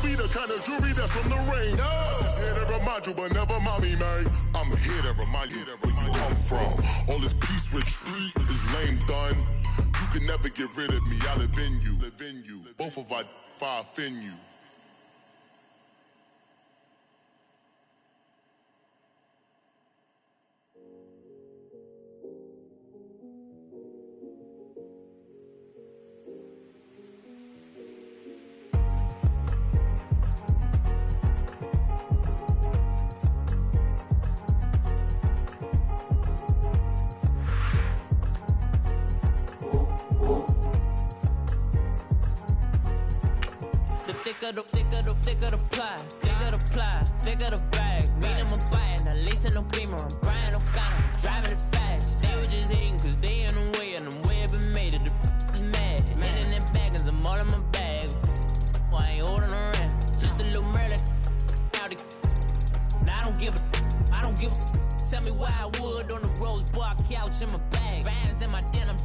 be the kind of jewelry that's from the rain. No. I'm just here to remind you, but never mommy, man. I'm here to remind you where you come from. All this peace retreat is lame done. You can never get rid of me. I live in you. Both of our fire offend you. Thicker the ply, thicker the bag. Meet him a buying, a lace and no beamer. I'm Brian O'Connor, driving it fast. They were just hating cause they in the way, and the way I've been made it, the is mad. Man in them baggins, I'm all in my bag. Well, I ain't holding around, just a little Merlin. I don't give a. Tell me why I would on the rose bar couch in my bag. Bands in my denim.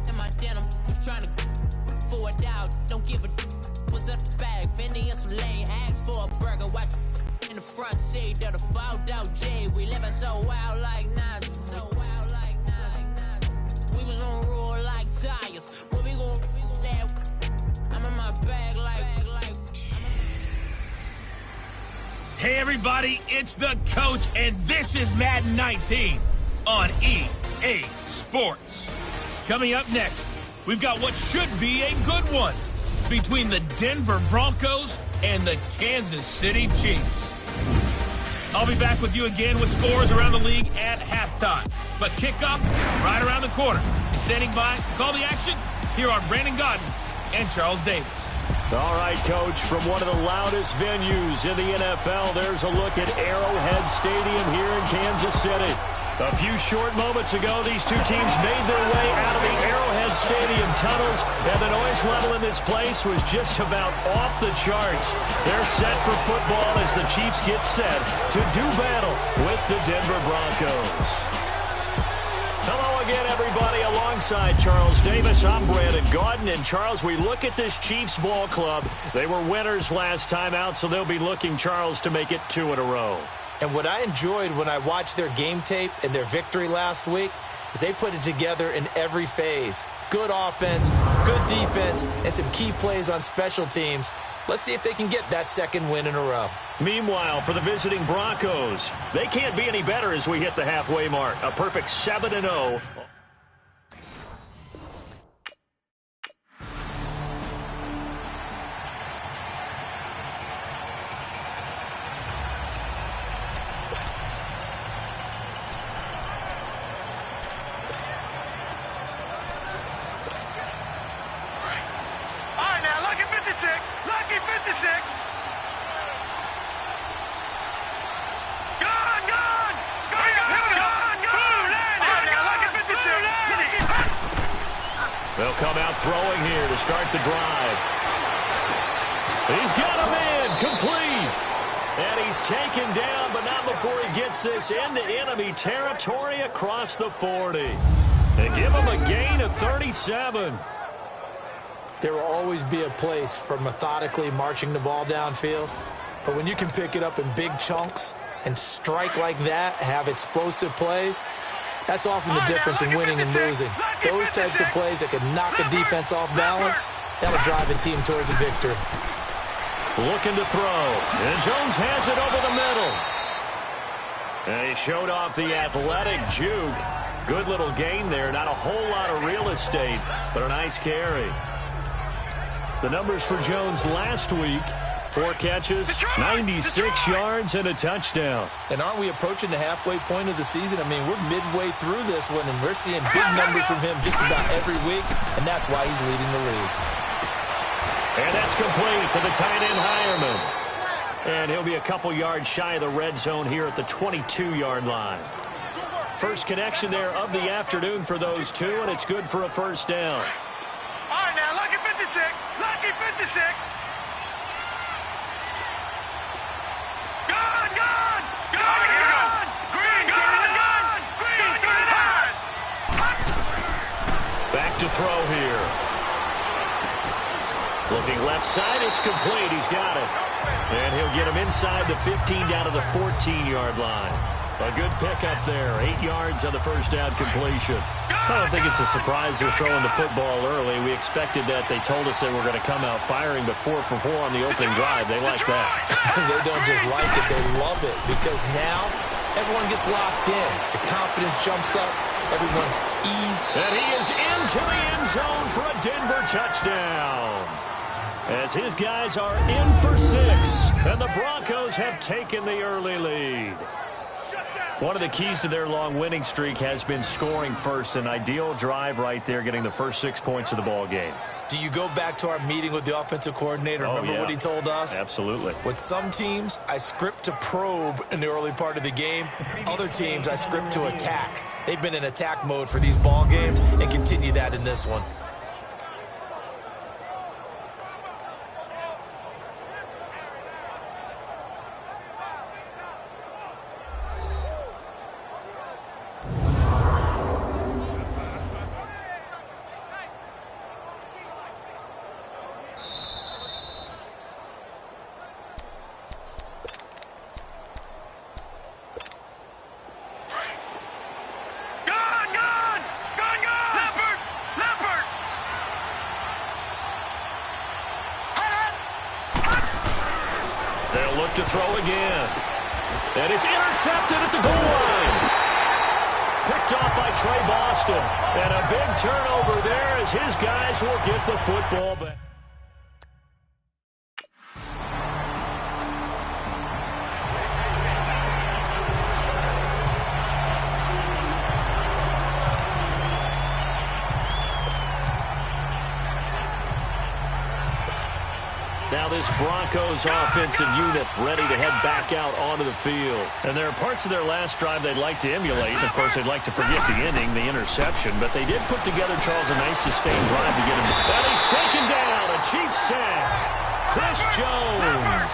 In my denim, was trying to forward out, don't give a. Was up the bag, Fendi and some lane hags for a burger. Watch in the front seat of the fouled out J. We living so wild like Nas. We was on roll like tires. What we gon' let? I'm in my bag like. Hey everybody, it's the coach, and this is Madden 19 on EA Sports. Coming up next, we've got what should be a good one between the Denver Broncos and the Kansas City Chiefs. I'll be back with you again with scores around the league at halftime. But kickoff right around the corner. Standing by to call the action, here are Brandon Gaudin and Charles Davis. All right, Coach, from one of the loudest venues in the NFL, there's a look at Arrowhead Stadium here in Kansas City. A few short moments ago, these two teams made their way out of the Arrowhead Stadium tunnels, and the noise level in this place was just about off the charts. They're set for football as the Chiefs get set to do battle with the Denver Broncos. Hello again, everybody. Alongside Charles Davis, I'm Brandon Gaudin. And Charles, we look at this Chiefs ball club. They were winners last time out, so they'll be looking, Charles, to make it 2 in a row. And what I enjoyed when I watched their game tape and their victory last week is they put it together in every phase. Good offense, good defense, and some key plays on special teams. Let's see if they can get that second win in a row. Meanwhile, for the visiting Broncos, they can't be any better as we hit the halfway mark. A perfect 7-0. They'll come out throwing here to start the drive. He's got him in, complete. And he's taken down, but not before he gets this into enemy territory across the 40. They give him a gain of 37. There will always be a place for methodically marching the ball downfield. But when you can pick it up in big chunks and strike like that, have explosive plays, that's often the difference in winning and losing. Those types of plays that can knock a defense off balance, that'll drive a team towards a victory. Looking to throw. And Jones has it over the middle. And he showed off the athletic juke. Good little gain there. Not a whole lot of real estate, but a nice carry. The numbers for Jones last week: 4 catches, 96 yards, and a touchdown. And aren't we approaching the halfway point of the season? I mean, we're midway through this one, and we're seeing big numbers from him just about every week, and that's why he's leading the league. And that's complete to the tight end, Hireman. And he'll be a couple yards shy of the red zone here at the 22-yard line. First connection there of the afternoon for those two, and it's good for a first down. All right, now, lucky 56. Lucky 56. Back to throw here. Looking left side, it's complete. He's got it. And he'll get him inside the 15 down to the 14-yard line. A good pickup there. 8 yards on the first down completion. I don't think it's a surprise they're throwing the football early. We expected that. They told us they were going to come out firing, but 4 for 4 on the opening drive. They like that. They don't just like it. They love it because now everyone gets locked in. The confidence jumps up. Everyone's eased. And he is into the end zone for a Denver touchdown. As his guys are in for 6, and the Broncos have taken the early lead. One of the keys to their long winning streak has been scoring first. An ideal drive right there, getting the first 6 points of the ball game. Do you go back to our meeting with the offensive coordinator? Remember what he told us? Absolutely. With some teams, I script to probe in the early part of the game. Other teams, I script to attack. They've been in attack mode for these ball games and continue that in this one. To throw again. And it's intercepted at the goal line. Picked off by Trey Boston. And a big turnover there as his guys will get the football back. Now this Broncos offensive unit ready to head back out onto the field. And there are parts of their last drive they'd like to emulate. And, of course, they'd like to forget the inning, the interception. But they did put together, Charles, a nice sustained drive to get him. And he's taken down. A Chiefs sack. Chris Jones.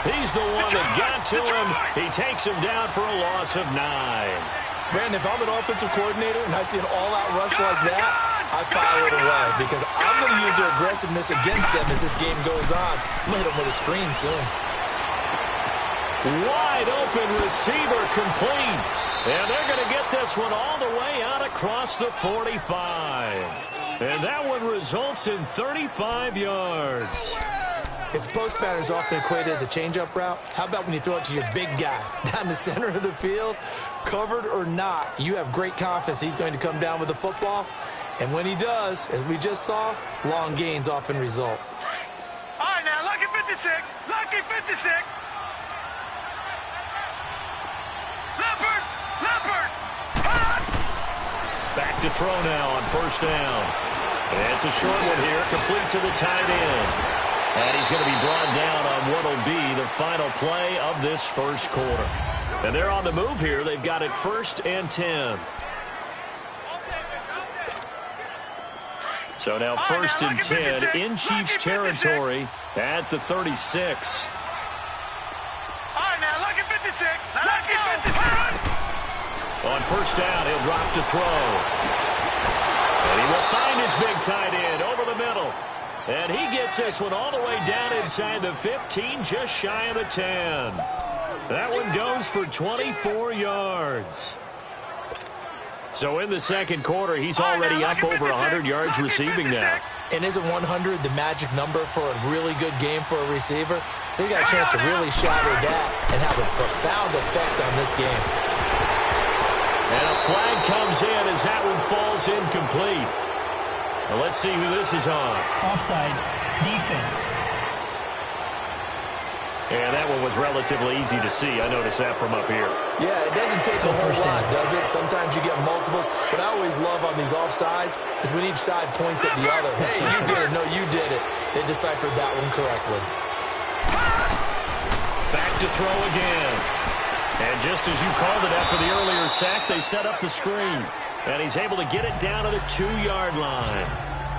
He's the one that got to him. He takes him down for a loss of 9. Brandon, if I'm an offensive coordinator and I see an all-out rush like that, I file it away because I'm going to use their aggressiveness against them as this game goes on. I'm going to hit them with a screen soon. Wide open receiver complete. And they're going to get this one all the way out across the 45. And that one results in 35 yards. If the post pattern is often equated as a change-up route, how about when you throw it to your big guy down the center of the field? Covered or not, you have great confidence he's going to come down with the football. And when he does, as we just saw, long gains often result. All right, now, lucky 56. Lucky 56. Leopard. Leopard. Back to throw now on first down. And it's a short one here, complete to the tight end. And he's going to be brought down on what will be the final play of this first quarter. And they're on the move here. They've got it 1st and 10. So now 1st and 10 in Chiefs territory at the 36. All right, now, lucky 56. Lucky 56. On first down, he'll drop to throw. And he will find his big tight end over the middle. And he gets this one all the way down inside the 15, just shy of the 10. That one goes for 24 yards. So in the second quarter, he's already up over 100 yards receiving now. And isn't 100 the magic number for a really good game for a receiver? So you got a chance to really shatter that and have a profound effect on this game. And a flag comes in as that one falls incomplete. Well, let's see who this is on. Offside, defense. And that one was relatively easy to see. I noticed that from up here. Yeah, it doesn't take a whole lot, does it? Sometimes you get multiples. What I always love on these offsides is when each side points at the other. Hey, you did it. No, you did it. They deciphered that one correctly. Back to throw again. And just as you called it after the earlier sack, they set up the screen. And he's able to get it down to the 2-yard line.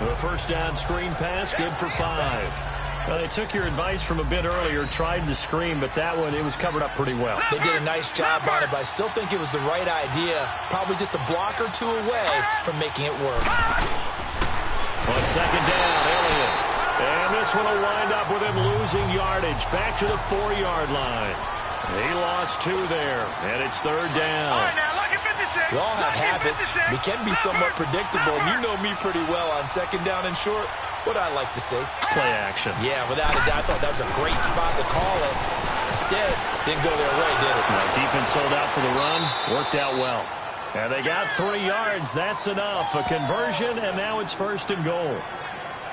The first down screen pass, good for 5. Well, they took your advice from a bit earlier, tried the screen, but that one, it was covered up pretty well. They did a nice job on it, but I still think it was the right idea. Probably just a block or two away from making it work. On second down, Elliott. And this one will wind up with him losing yardage. Back to the 4-yard line. He lost 2 there, and it's 3rd down. All right, now, lucky 56. We all have habits. 56. We can be somewhat predictable. And you know me pretty well on 2nd down and short. What I like to say? Play action. Yeah, without a doubt. I thought that was a great spot to call it. Instead, didn't go their way, did it? Now, defense sold out for the run. Worked out well. And they got 3 yards. That's enough. A conversion, and now it's 1st and goal.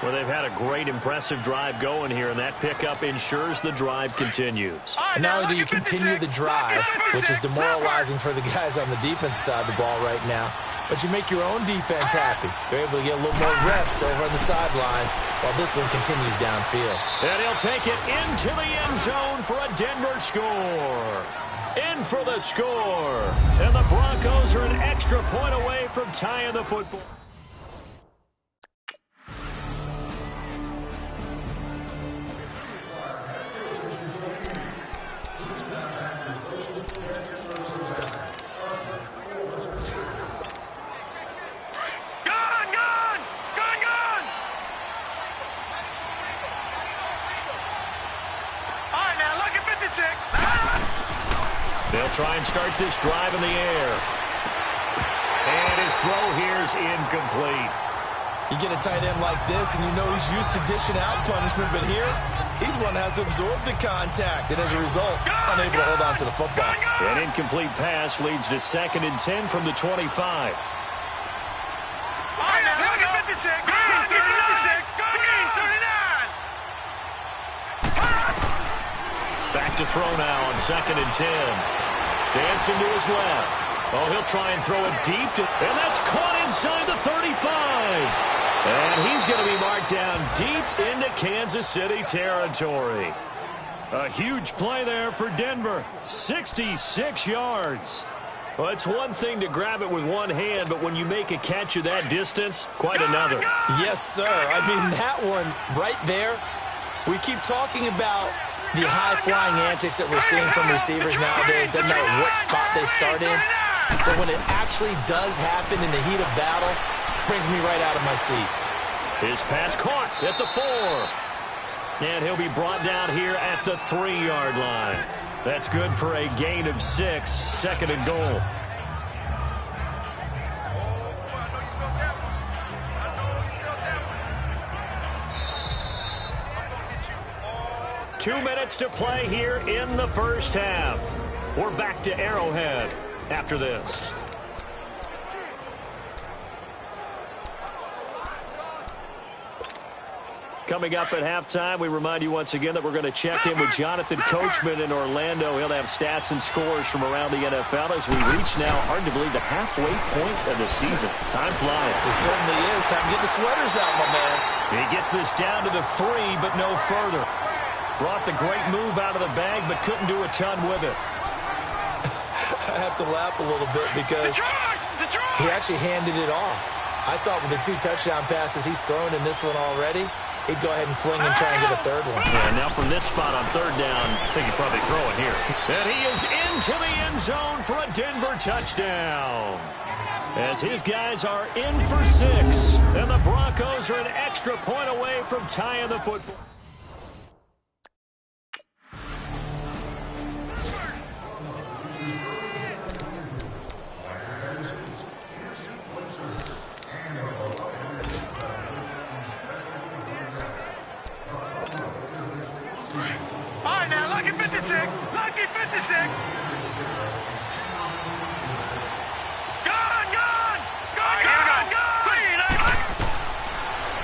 Well, they've had a great, impressive drive going here, and that pickup ensures the drive continues. And not only do you continue the drive, which is demoralizing for the guys on the defensive side of the ball right now, but you make your own defense happy. They're able to get a little more rest over on the sidelines while this one continues downfield. And he'll take it into the end zone for a Denver score. In for the score. And the Broncos are an extra point away from tying the football. They'll try and start this drive in the air. And his throw here is incomplete. You get a tight end like this, and you know he's used to dishing out punishment, but here, he's one that has to absorb the contact, and as a result, unable to hold on to the football. An incomplete pass leads to 2nd and 10 from the 25. All right, now, look at 56. Green, 36. Green, 39. Back to throw now on 2nd and 10. Dancing to his left. Oh, he'll try and throw it deep. And that's caught inside the 35. And he's going to be marked down deep into Kansas City territory. A huge play there for Denver. 66 yards. Well, it's one thing to grab it with one hand, but when you make a catch of that distance, quite another. Yes, sir. I mean, that one right there, we keep talking about the high-flying antics that we're seeing from receivers nowadays. Doesn't matter what spot they start in. But when it actually does happen in the heat of battle, it brings me right out of my seat. His pass caught at the 4. And he'll be brought down here at the 3-yard line. That's good for a gain of 6, 2nd and goal. Two minutes to play here in the first half. We're back to Arrowhead after this. Coming up at halftime, we remind you once again that we're going to check in with Jonathan Coachman in Orlando. He'll have stats and scores from around the NFL as we reach now, hard to believe, the halfway point of the season. Time flying. It certainly is. Time to get the sweaters out, my man. He gets this down to the 3, but no further. Brought the great move out of the bag, but couldn't do a ton with it. I have to laugh a little bit because he actually handed it off. I thought with the 2 touchdown passes he's thrown in this one already, he'd go ahead and fling and try and get a 3rd one. Yeah, now from this spot on 3rd down, I think he's probably throwing here. And he is into the end zone for a Denver touchdown. As his guys are in for 6. And the Broncos are an extra point away from tying the football.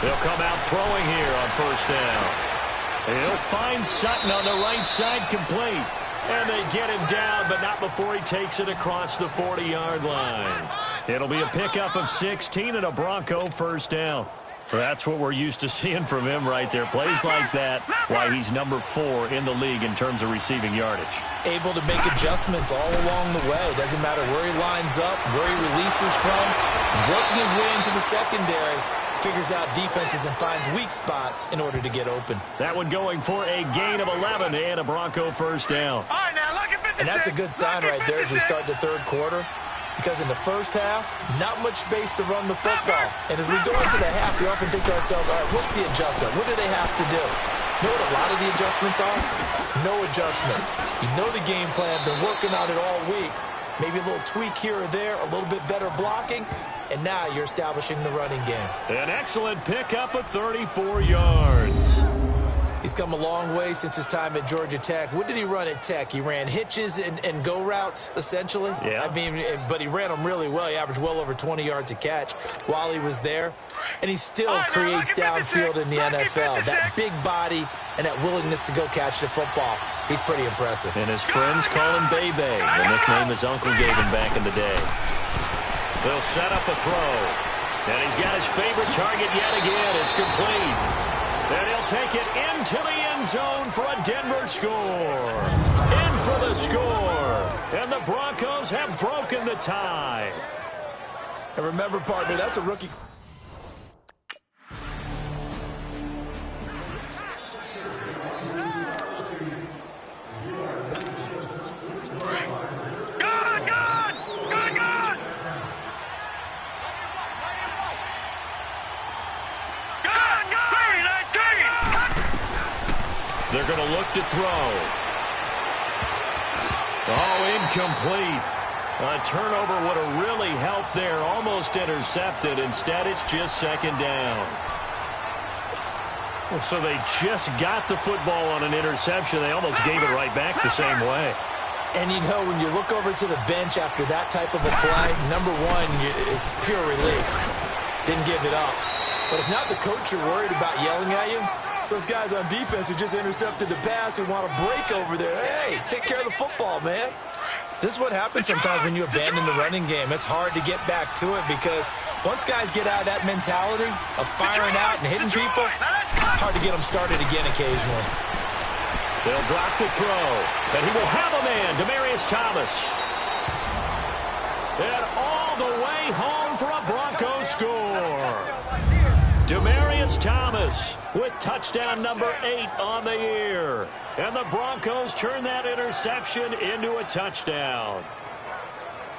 They'll come out throwing here on 1st down. He'll find Sutton on the right side, complete. And they get him down, but not before he takes it across the 40-yard line. It'll be a pickup of 16 and a Bronco 1st down. That's what we're used to seeing from him right there. Plays like that, why he's number 4 in the league in terms of receiving yardage. Able to make adjustments all along the way. Doesn't matter where he lines up, where he releases from, working his way into the secondary. Figures out defenses and finds weak spots in order to get open. That one going for a gain of 11 and a Bronco 1st down. All right, now, look at 56. And that's a good sign right there as we start the 3rd quarter. Because in the first half, not much space to run the football. And as we go into the half, we often think to ourselves, all right, what's the adjustment? What do they have to do? You know what a lot of the adjustments are? No adjustments. You know the game plan, been working on it all week. Maybe a little tweak here or there, a little bit better blocking, and now you're establishing the running game. An excellent pickup of 34 yards. He's come a long way since his time at Georgia Tech. What did he run at Tech? He ran hitches and go routes, essentially. Yeah. I mean, but he ran them really well. He averaged well over 20 yards a catch while he was there. And he still creates downfield in the NFL. That big body and that willingness to go catch the football. He's pretty impressive. And his friends call him Bebe, the nickname his uncle gave him back in the day. They'll set up a throw. And he's got his favorite target yet again. It's complete. And he'll take it into the end zone for a Denver score. In for the score. And the Broncos have broken the tie. And remember, partner, that's a rookie. They're going to look to throw. Oh, incomplete. A turnover would have really helped there. Almost intercepted. Instead, it's just second down. So they just got the football on an interception. They almost gave it right back the same way. And, you know, when you look over to the bench after that type of a play, number one is pure relief. Didn't give it up. But it's not the coach you're worried about yelling at you. So those guys on defense who just intercepted the pass who want to break over there. Hey, take care of the football, man. This is what happens sometimes when you abandon the running game. It's hard to get back to it because once guys get out of that mentality of firing out and hitting people, hard to get them started again occasionally. They'll drop the throw, and he will have a man, Demaryius Thomas. And all the way home for a Broncos score. Demaryius Thomas with touchdown number 8 on the year. And the Broncos turn that interception into a touchdown.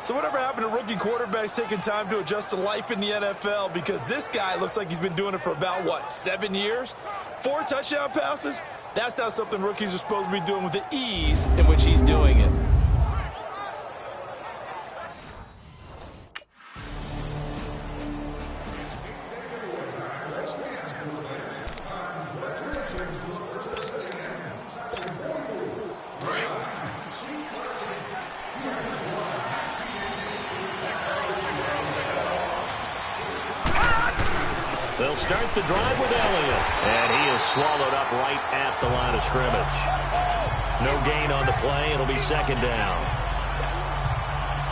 So whatever happened to rookie quarterbacks taking time to adjust to life in the NFL? Because this guy looks like he's been doing it for about, 7 years? 4 touchdown passes? That's not something rookies are supposed to be doing with the ease in which he's doing it. They'll start the drive with Elliott. And he is swallowed up right at the line of scrimmage. No gain on the play. It'll be second down.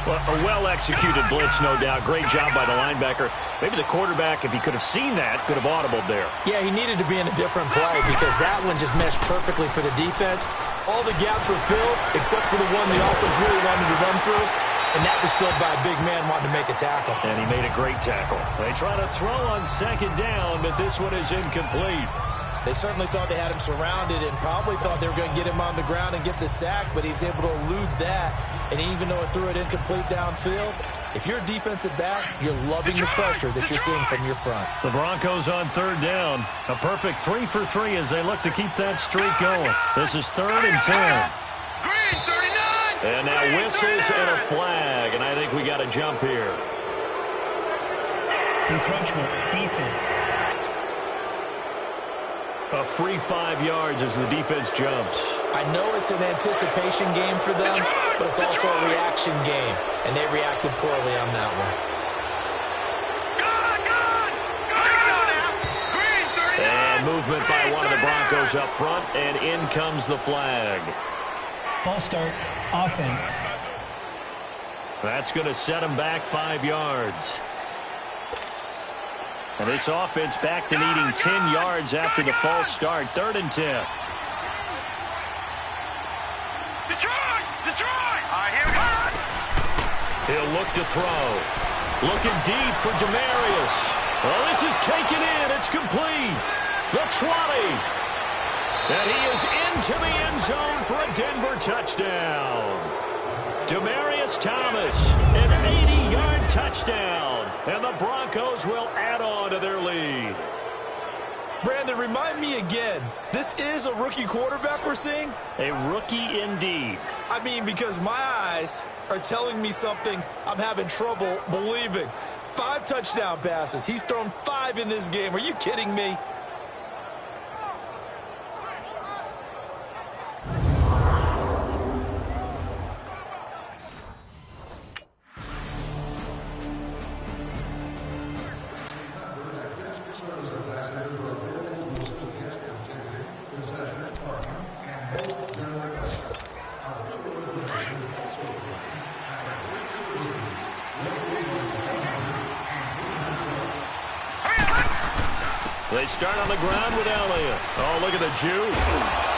Well, a well-executed blitz, no doubt. Great job by the linebacker. Maybe the quarterback, if he could have seen that, could have audibled there. Yeah, he needed to be in a different play because that one just meshed perfectly for the defense. All the gaps were filled except for the one the offense really wanted to run through. And that was filled by a big man wanting to make a tackle. And he made a great tackle. They try to throw on second down, but this one is incomplete. They certainly thought they had him surrounded and probably thought they were going to get him on the ground and get the sack, but he was able to elude that. And even though it threw it incomplete downfield, if you're a defensive back, you're loving the pressure that you're seeing from your front. The Broncos on third down. A perfect 3 for 3 as they look to keep that streak going. This is 3rd and 10. Green, 39. And now whistles and a flag, and I think we got a jump here. Encroachment, defense. A free 5 yards as the defense jumps. I know it's an anticipation game for them, but it's also a reaction game, and they reacted poorly on that one. And movement by one of the Broncos up front, and in comes the flag. False start, offense. That's going to set them back 5 yards. And this offense back to needing 10 yards after the false start. 3rd and 10. Detroit! Detroit! Here we go. He'll look to throw. Looking deep for Demaryius. Well, this is taken in. It's complete. The 20. And he is into the end zone for a Denver touchdown. Demaryius Thomas. An 80-yard touchdown. And the Broncos will add on to their lead. Brandon, remind me again, this is a rookie quarterback we're seeing? A rookie indeed. I mean, because my eyes are telling me something I'm having trouble believing. 5 touchdown passes. He's thrown 5 in this game. Are you kidding me? They start on the ground with Elliott. Oh, look at the juke.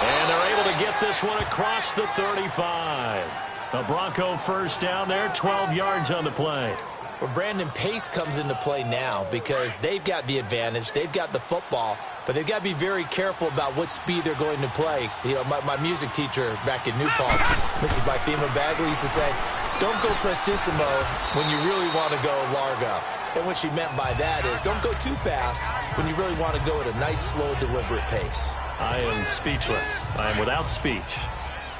And they're able to get this one across the 35. The Bronco first down there, 12 yards on the play. Well, Brandon, pace comes into play now because they've got the advantage. They've got the football, but they've got to be very careful about what speed they're going to play. You know, my music teacher back in New Paltz, Mrs. Bythema Bagley, used to say, don't go prestissimo when you really want to go largo. And what she meant by that is don't go too fast when you really want to go at a nice, slow, deliberate pace. I am speechless. I am without speech.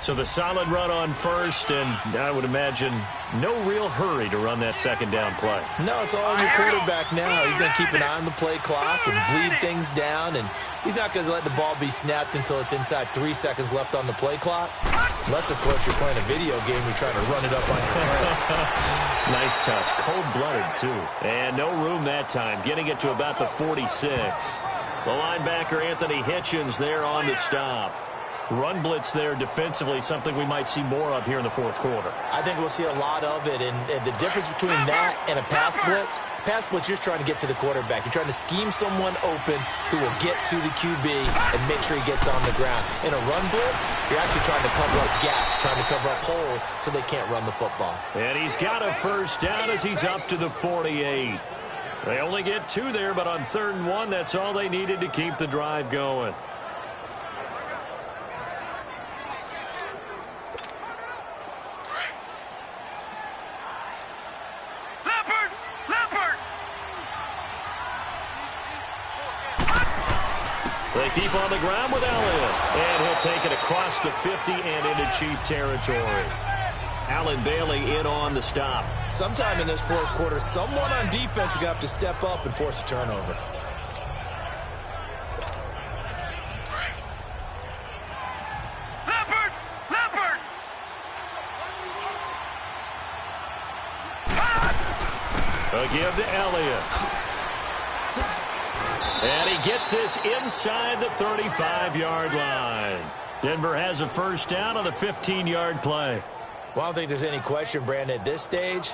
So the solid run on first, and I would imagine no real hurry to run that second down play. No, it's all on your quarterback now. He's going to keep an eye on the play clock and bleed things down, and he's not going to let the ball be snapped until it's inside 3 seconds left on the play clock. Unless, of course, you're playing a video game, you're trying to run it up on your head. Nice touch. Cold-blooded, too. And no room that time, getting it to about the 46. The linebacker, Anthony Hitchens, there on the stop. Run blitz there defensively, something we might see more of here in the fourth quarter. I think we'll see a lot of it, and the difference between that and a pass blitz, you're trying to get to the quarterback. You're trying to scheme someone open who will get to the QB and make sure he gets on the ground. In a run blitz, you're actually trying to cover up gaps, trying to cover up holes so they can't run the football. And he's got a first down as he's up to the 48. They only get 2 there, but on 3rd and 1, that's all they needed to keep the drive going. They keep on the ground with Elliott. And he'll take it across the 50 and into Chief territory. Allen Bailey in on the stop. Sometime in this fourth quarter, someone on defense is going to have to step up and force a turnover. Leopard! A give to Elliott. And he gets this inside the 35-yard line. Denver has a first down on the 15-yard play. Well, I don't think there's any question, Brandon, at this stage.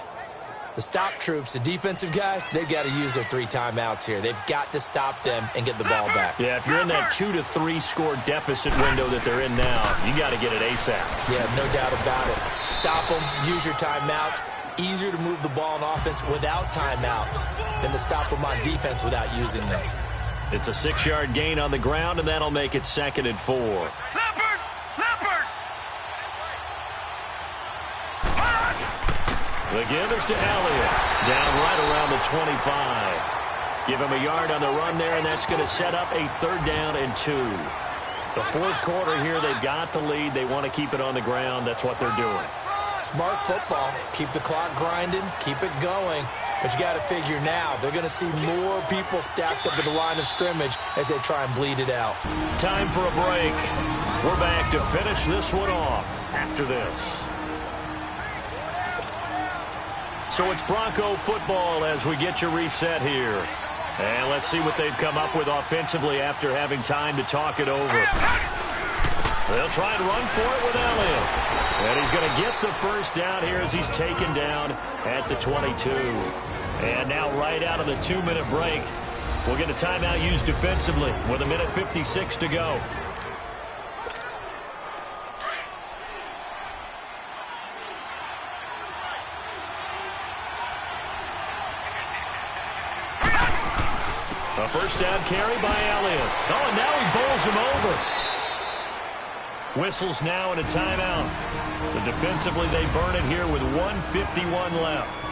The stop troops, the defensive guys, they've got to use their 3 timeouts here. They've got to stop them and get the ball back. Yeah, if you're in that 2 to 3 score deficit window that they're in now, you got to get it ASAP. Yeah, no doubt about it. Stop them, use your timeouts. Easier to move the ball on offense without timeouts than to stop them on defense without using them. It's a 6-yard gain on the ground, and that'll make it 2nd and 4. Leopard! The give is to Elliott. Down right around the 25. Give him a yard on the run there, and that's going to set up a 3rd down and 2. The fourth quarter here, they've got the lead. They want to keep it on the ground. That's what they're doing. Smart football. Keep the clock grinding. Keep it going. But you got to figure now, they're going to see more people stacked up at the line of scrimmage as they try and bleed it out. Time for a break. We're back to finish this one off after this. So it's Bronco football as we get you reset here. And let's see what they've come up with offensively after having time to talk it over. They'll try and run for it with Elliott. And he's going to get the first down here as he's taken down at the 22. And now right out of the 2-minute break, we'll get a timeout used defensively with 1:56 to go. A first down carry by Elliott. Oh, and now he bowls him over. Whistles now and a timeout. So defensively, they burn it here with 1:51 left.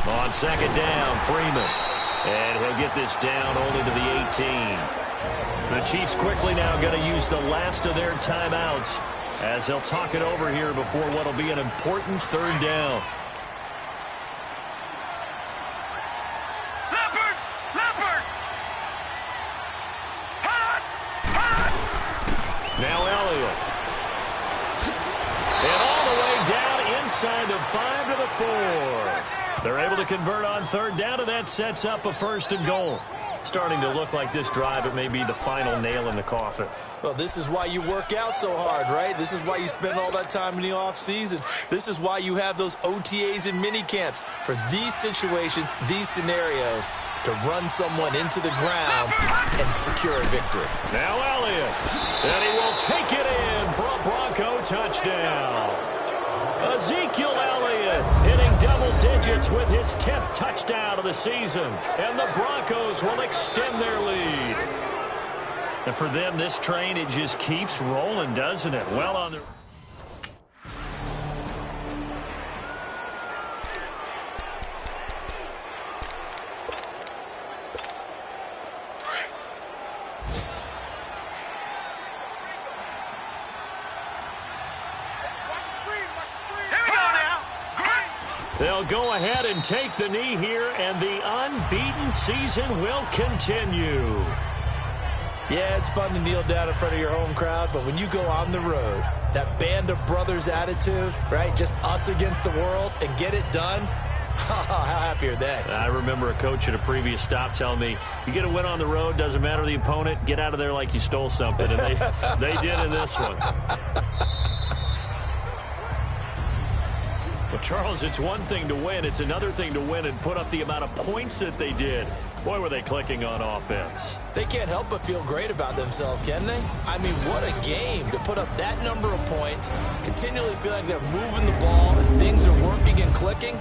On second down, Freeman. And he'll get this down only to the 18. The Chiefs quickly now going to use the last of their timeouts as they'll talk it over here before what will be an important third down. Now Elliott. And all the way down inside the 5 to the 4. They're able to convert on third down, and that sets up a 1st and goal. Starting to look like this drive, it may be the final nail in the coffin. Well, this is why you work out so hard, right? This is why you spend all that time in the offseason. This is why you have those OTAs and mini camps for these situations, these scenarios, to run someone into the ground and secure a victory. Now Elliott, and he will take it in for a Bronco touchdown. Ezekiel Elliott hitting double digits with his 10th touchdown of the season. And the Broncos will extend their lead. And for them, this train, it just keeps rolling, doesn't it? Well on the... They'll go ahead and take the knee here, and the unbeaten season will continue. Yeah, it's fun to kneel down in front of your home crowd, but when you go on the road, that band of brothers attitude, right, just us against the world, and get it done, how happy are they? I remember a coach at a previous stop telling me, you get a win on the road, doesn't matter the opponent, get out of there like you stole something, and they did in this one. Well, Charles, it's one thing to win. It's another thing to win and put up the amount of points that they did. Boy, were they clicking on offense. They can't help but feel great about themselves, can they? I mean, what a game to put up that number of points, continually feel like they're moving the ball and things are working and clicking.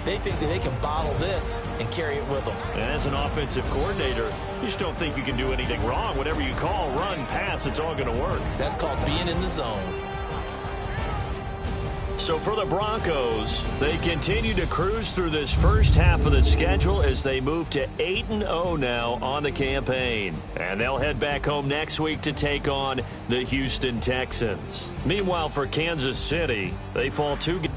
They think that they can bottle this and carry it with them. And as an offensive coordinator, you just don't think you can do anything wrong. Whatever you call, run, pass, it's all going to work. That's called being in the zone. So for the Broncos, they continue to cruise through this first half of the schedule as they move to 8-0 now on the campaign. And they'll head back home next week to take on the Houston Texans. Meanwhile, for Kansas City, they fall 2 games.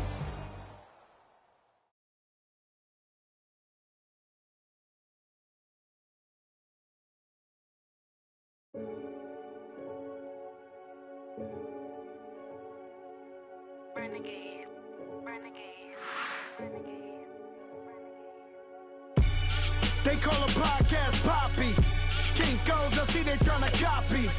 They call a podcast Poppy. Kinkos, I see they tryna copy.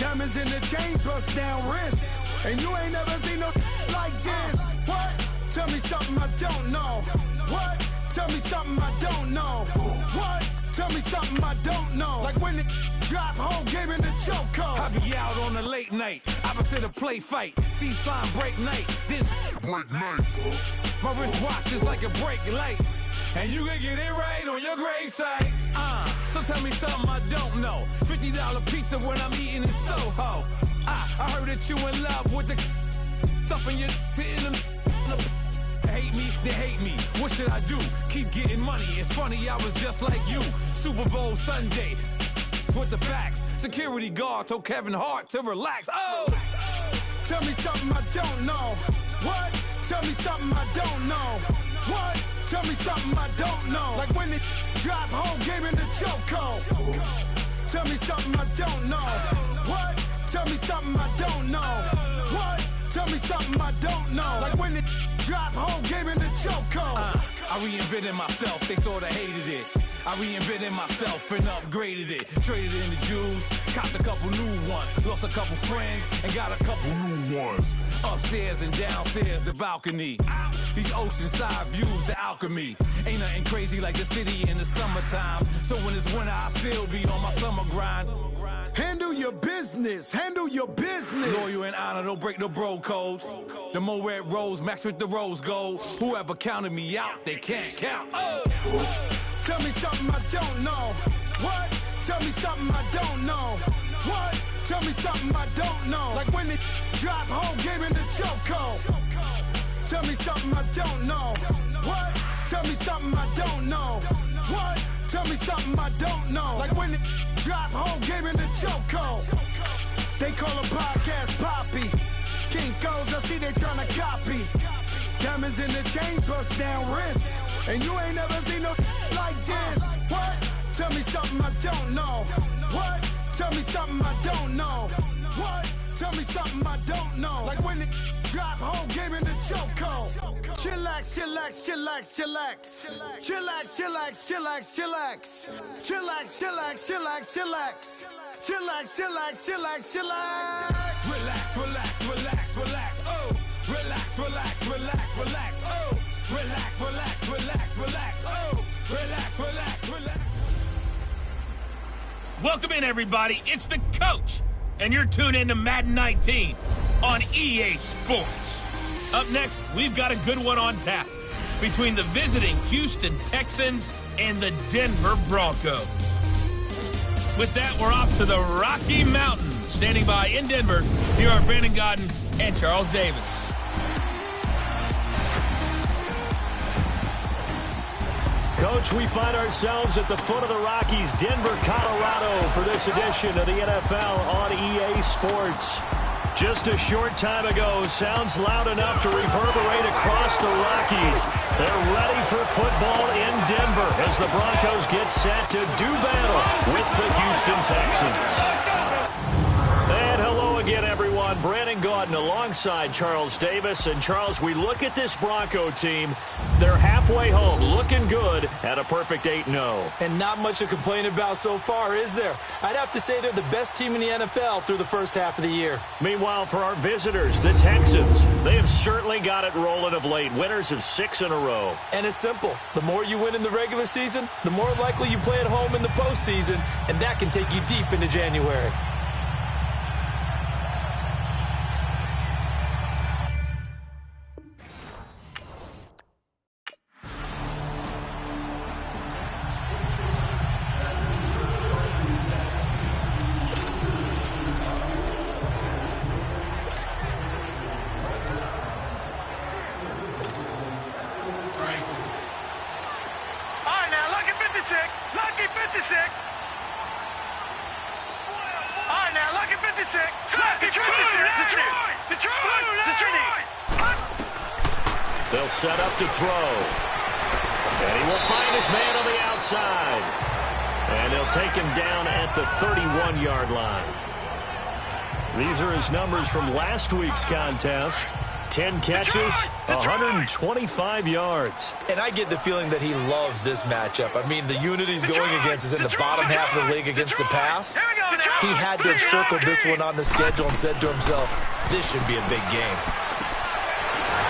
Diamonds in the chains, bust down wrists. And you ain't never seen no like this. What? Tell me something I don't know. What? Tell me something I don't know. What? Tell me something I don't know. Like when it drop, whole game in the chokehold. I be out on a late night, opposite a play fight. See slime break night, this break night. My wrist watch is like a brake light. And you can get it right on your gravesite. So tell me something I don't know. $50 pizza when I'm eating in Soho. I heard that you in love with the stuff in your hate me, they hate me. What should I do? Keep getting money. It's funny, I was just like you. Super Bowl Sunday with the facts. Security guard told Kevin Hart to relax. Oh! Tell me something I don't know. What? Tell me something I don't know. What? Tell me something I don't know. Like when it drop, whole game in the chokehold. Tell me something I don't know. What? Tell me something I don't know. What? Tell me something I don't know. Like when it drop, whole game in the chokehold. I reinvented myself, they sorta hated it. I reinvented myself and upgraded it. Traded in the Jews, copped a couple new ones. Lost a couple friends and got a couple new ones. Upstairs and downstairs, the balcony. These oceanside views, the alchemy. Ain't nothing crazy like the city in the summertime. So when it's winter, I still be on my summer grind. Handle your business, handle your business. Loyal and honor, don't break no bro codes. The more red rose, max with the rose gold. Whoever counted me out, they can't count. Oh! Tell me something I don't know. What? Tell me something I don't know. What? Tell me something I don't know. Like when it drop, whole game in the chokehold. Tell me something I don't know. What? Tell me something I don't know. What? Tell me something I don't know. Like when it drop, whole game in the chokehold. They call a podcast Poppy. Kinkos, I see they tryna copy. Diamonds in the chains, bust down wrists. And you ain't never seen no like this. What? Tell me something I don't know. What? Tell me something I don't know. What? Tell me something I don't know. Like when it drop, whole game in the chokehold. Chillax, chillax, chillax, chillax. Chillax, chillax, chillax, chillax. Chillax, chillax, chillax, chillax. Chillax, chillax, chillax, chillax. Relax, relax, relax, relax. Oh! Relax, relax, relax, relax. Oh! Relax, relax, relax, relax. Oh! Relax, relax, relax. Welcome in, everybody. It's the Coach, and you're tuned in to Madden 19 on EA Sports. Up next, we've got a good one on tap between the visiting Houston Texans and the Denver Broncos. With that, we're off to the Rocky Mountains. Standing by in Denver, here are Brandon Gaudin and Charles Davis. Coach, we find ourselves at the foot of the Rockies, Denver, Colorado, for this edition of the NFL on EA Sports. Just a short time ago, sounds loud enough to reverberate across the Rockies. They're ready for football in Denver as the Broncos get set to do battle with the Houston Texans. And hello again, everyone. I'm Brandon Gaudin alongside Charles Davis. And, Charles, we look at this Bronco team. They're halfway home, looking good at a perfect 8-0. And not much to complain about so far, is there? I'd have to say they're the best team in the NFL through the first half of the year. Meanwhile, for our visitors, the Texans, they have certainly got it rolling of late. Winners of 6 in a row. And it's simple. The more you win in the regular season, the more likely you play at home in the postseason, and that can take you deep into January. They'll set up to throw. And he will find his man on the outside. And he'll take him down at the 31-yard line. These are his numbers from last week's contest. 10 catches, 125 yards. And I get the feeling that he loves this matchup. I mean, the unit he's going against is in the bottom half of the league against the pass. He had to have circled this one on the schedule and said to himself, this should be a big game.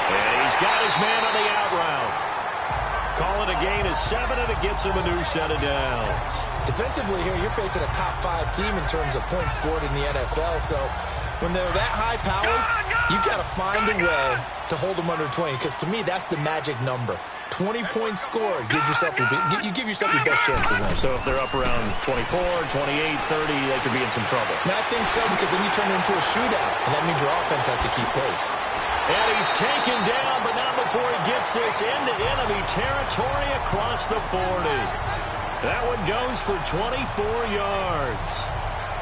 And he's got his man on the out route. Call it a gain of 7, and it gets him a new set of downs. Defensively here, you're facing a top 5 team in terms of points scored in the NFL, so when they're that high-powered, you've got to find a way to hold them under 20, because to me, that's the magic number. 20 points scored, you give yourself your best chance to win. So if they're up around 24, 28, 30, they could be in some trouble. I think so, because then you turn it into a shootout, and that means your offense has to keep pace. And he's taken down, but not before he gets this into enemy territory across the 40. That one goes for 24 yards.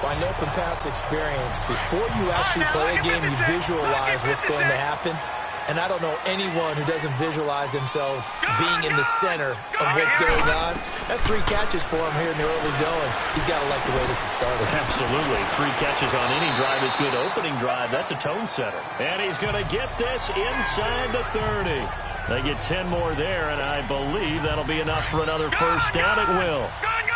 Well, I know from past experience, before you actually play a game, you visualize what's going to happen. And I don't know anyone who doesn't visualize themselves being in the center of what's going on. That's 3 catches for him here in the early going. He's got to like the way this is started. Absolutely. 3 catches on any drive is good. Opening drive, that's a tone setter. And he's going to get this inside the 30. They get 10 more there, and I believe that'll be enough for another first down at will.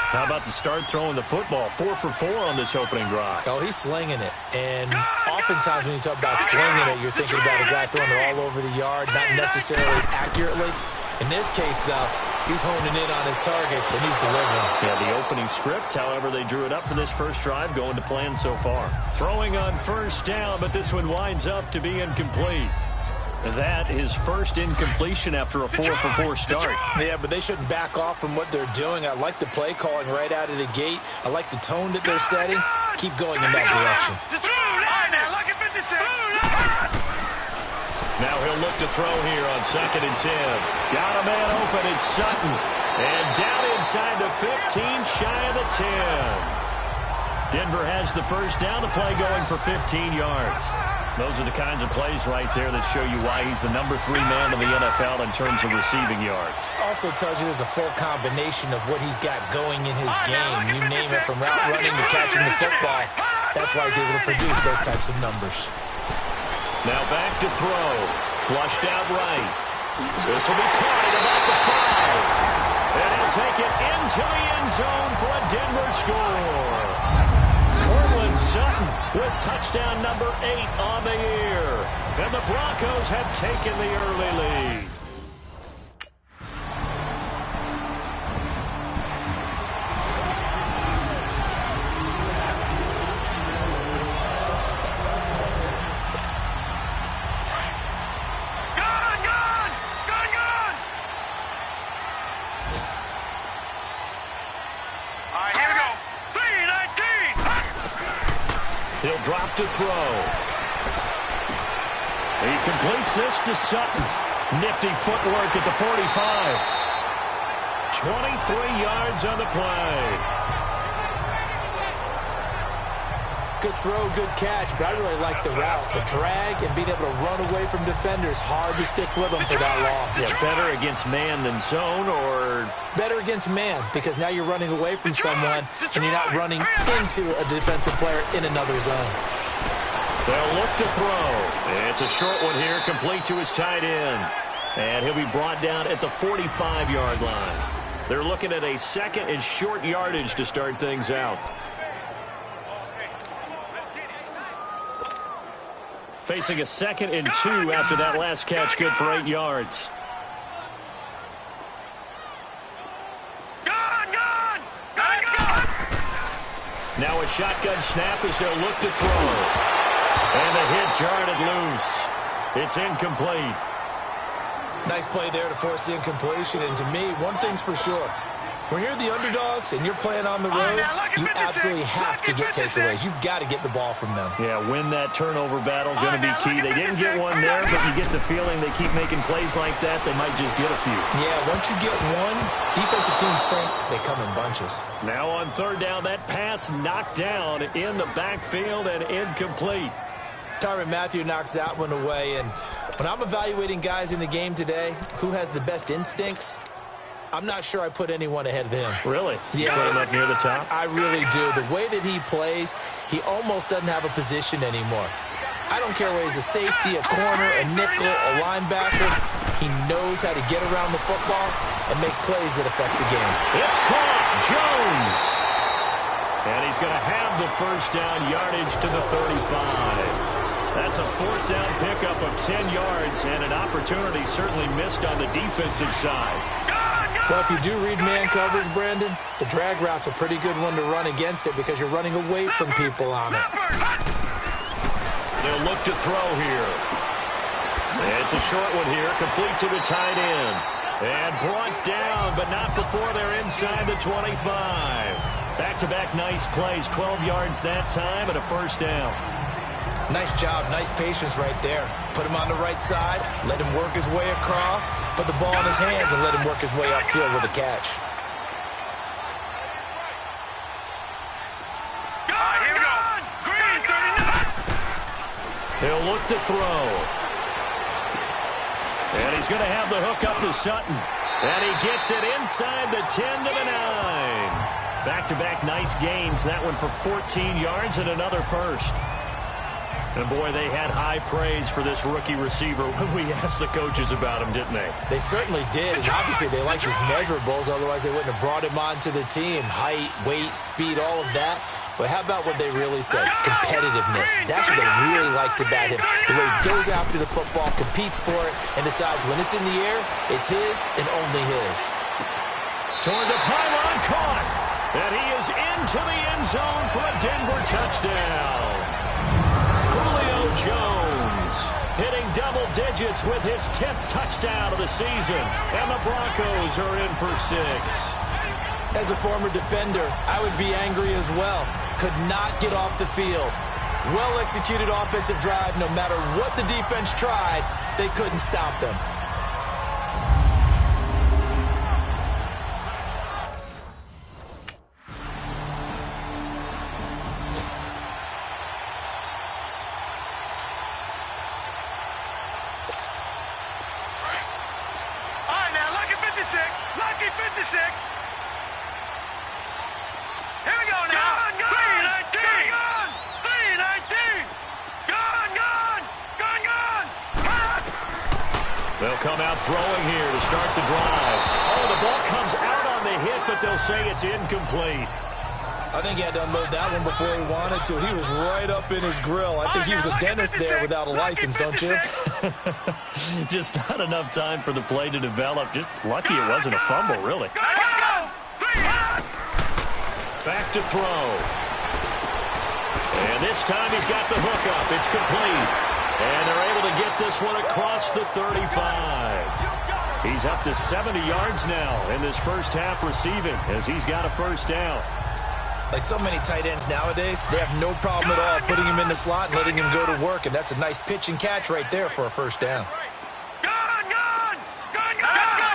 How about the start throwing the football? 4 for 4 on this opening drive. Oh, he's slinging it. And oftentimes when you talk about slinging it, you're thinking about a guy throwing it all over the yard, not necessarily accurately. In this case, though, he's honing in on his targets, and he's delivering. Yeah, the opening script, however, they drew it up for this first drive, going to plan so far. Throwing on first down, but this one winds up to be incomplete. That is first incompletion after a 4 for 4 start. Yeah, but they shouldn't back off from what they're doing. I like the play calling right out of the gate. I like the tone that they're setting. Keep going in that direction. Now he'll look to throw here on 2nd and 10. Got a man open, it's Sutton. And down inside the 15, shy of the 10. Denver has the first down, the play going for 15 yards. Those are the kinds of plays right there that show you why he's the number 3 man in the NFL in terms of receiving yards. Also tells you there's a full combination of what he's got going in his game. You name it, from route running to catching the football. That's why he's able to produce those types of numbers. Now back to throw. Flushed out right. This will be caught at about the 5. And he'll take it into the end zone for a Denver score. Sutton with touchdown number 8 on the year. And the Broncos have taken the early lead. He'll drop to throw. He completes this to Sutton. Nifty footwork at the 45. 23 yards on the play. Good throw, good catch, but I really like the route. The drag and being able to run away from defenders. Hard to stick with them for that long. Yeah, better against man than zone, or better against man, because now you're running away from someone and you're not running into a defensive player in another zone. They'll look to throw. It's a short one here, complete to his tight end. And he'll be brought down at the 45-yard line. They're looking at a 2nd and short yardage to start things out. Facing a 2nd and 2 after that last catch, good for 8 yards. Now a shotgun snap as they'll look to throw. And the hit jarred it loose. It's incomplete. Nice play there to force the incompletion. And to me, one thing's for sure. When you're the underdogs and you're playing on the road, you absolutely have to get takeaways. You've got to get the ball from them. Yeah, win that turnover battle, going to be key. They didn't get one there, but you get the feeling they keep making plays like that, they might just get a few. Yeah, once you get one, defensive teams think they come in bunches. Now on 3rd down, that pass knocked down in the backfield and incomplete. Tyrann Mathieu knocks that one away. And when I'm evaluating guys in the game today, who has the best instincts, I'm not sure I put anyone ahead of him. Really? Yeah. You put him up near the top? I really do. The way that he plays, he almost doesn't have a position anymore. I don't care whether he's a safety, a corner, a nickel, a linebacker. He knows how to get around the football and make plays that affect the game. It's caught. Jones. And he's going to have the 1st down yardage to the 35. That's a 4th down pickup of 10 yards and an opportunity certainly missed on the defensive side. Well, if you do read man coverage, Brandon, the drag route's a pretty good one to run against it because you're running away from people on it. They'll look to throw here. It's a short one here, complete to the tight end. And brought down, but not before they're inside the 25. Back-to-back nice plays, 12 yards that time and a 1st down. Nice job, nice patience right there. Put him on the right side, let him work his way across, put the ball in his hands and let him work his way upfield with a catch. Here we go. Green, 39. He'll look to throw. And he's going to have the hook up to Sutton. And he gets it inside the 10 to the 9. Back-to-back nice gains. That one for 14 yards and another 1st. And, boy, they had high praise for this rookie receiver when we asked the coaches about him, didn't they? They certainly did, and obviously they liked his measurables, otherwise they wouldn't have brought him onto the team. Height, weight, speed, all of that. But how about what they really said? Competitiveness. That's what they really liked about him. The way he goes after the football, competes for it, and decides when it's in the air, it's his and only his. Toward the pylon, caught. And he is into the end zone for a Denver touchdown. Julio Jones hitting double digits with his 10th touchdown of the season. And the Broncos are in for 6. As a former defender, I would be angry as well. Could not get off the field. Well-executed offensive drive. No matter what the defense tried, they couldn't stop them. Lucky 56. Here we go now. Gun, 319. Gun, 319. Gun. They'll come out throwing here to start the drive. Oh, the ball comes out on the hit, but they'll say it's incomplete. I think he had to unload that one before he wanted to. He was right up in his grill. I think he was a dentist there without a license, don't you? Just not enough time for the play to develop. Just lucky it wasn't a fumble, really. Let's go. Back to throw. And this time he's got the hook up. It's complete. And they're able to get this one across the 35. He's up to 70 yards now in this first half receiving as he's got a 1st down. Like so many tight ends nowadays, they have no problem at all putting him in the slot and letting him go to work, and that's a nice pitch and catch right there for a 1st down. Let's go.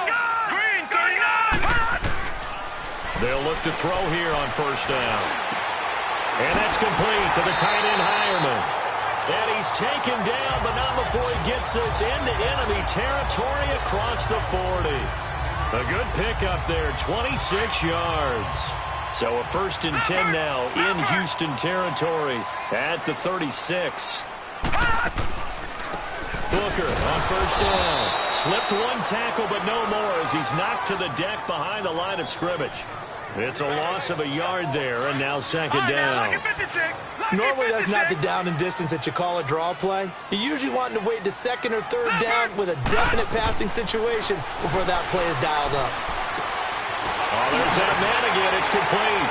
Green, 39. They'll look to throw here on 1st down. And that's complete to the tight end Hireman. And he's taken down, but not before he gets this into enemy territory across the 40. A good pickup there, 26 yards. So a 1st and 10 now in Houston territory at the 36. Booker on first down. Slipped one tackle, but no more as he's knocked to the deck behind the line of scrimmage. It's a loss of a yard there, and now second down. Normally that's not the down and distance that you call a draw play. You're usually wanting to wait to second or third down with a definite passing situation before that play is dialed up. Oh, there's that man again. It's complete.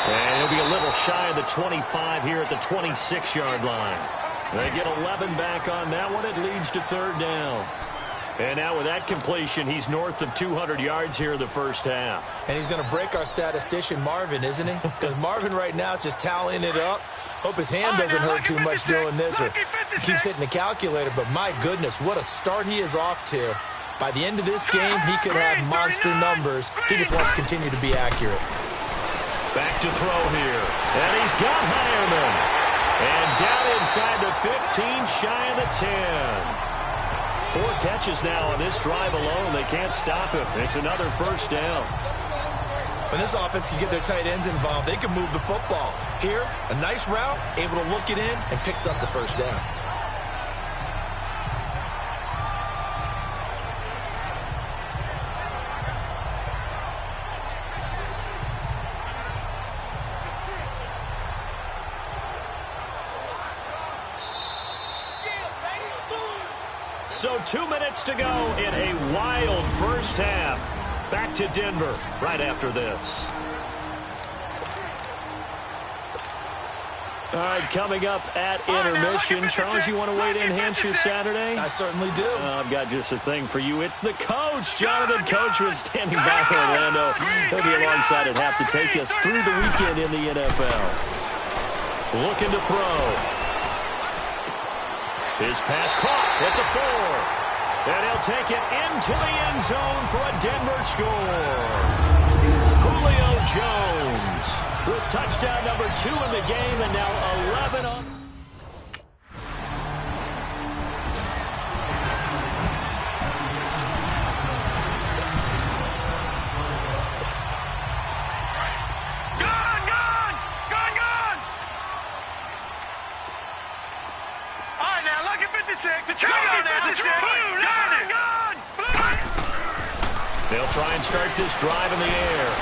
And he'll be a little shy of the 25 here at the 26-yard line. They get 11 back on that one. It leads to third down. And now with that completion, he's north of 200 yards here in the first half. And he's going to break our statistician Marvin, isn't he? Because Marvin right now is just tallying it up. Hope his hand doesn't hurt too much doing this, or he keeps hitting the calculator. But my goodness, what a start he is off to. By the end of this game, he could have monster numbers. He just wants to continue to be accurate. Back to throw here. And he's got Hireman. And down inside the 15, shy of the 10. 4 catches now on this drive alone. They can't stop him. It's another first down. When this offense can get their tight ends involved, they can move the football. Here, a nice route, able to look it in, and picks up the first down. So 2 minutes to go in a wild first half. Back to Denver right after this. All right, coming up at intermission. Charles, you want to wait to enhance your Saturday? I certainly do. I've got just a thing for you. It's the coach, Jonathan Coachman, standing by for Orlando. He'll be alongside at half to take us through the weekend in the NFL. Looking to throw. His pass caught at the 4. And he'll take it into the end zone for a Denver score. Julio Jones with touchdown number 2 in the game, and now 11 on. They'll try and start this drive in the air.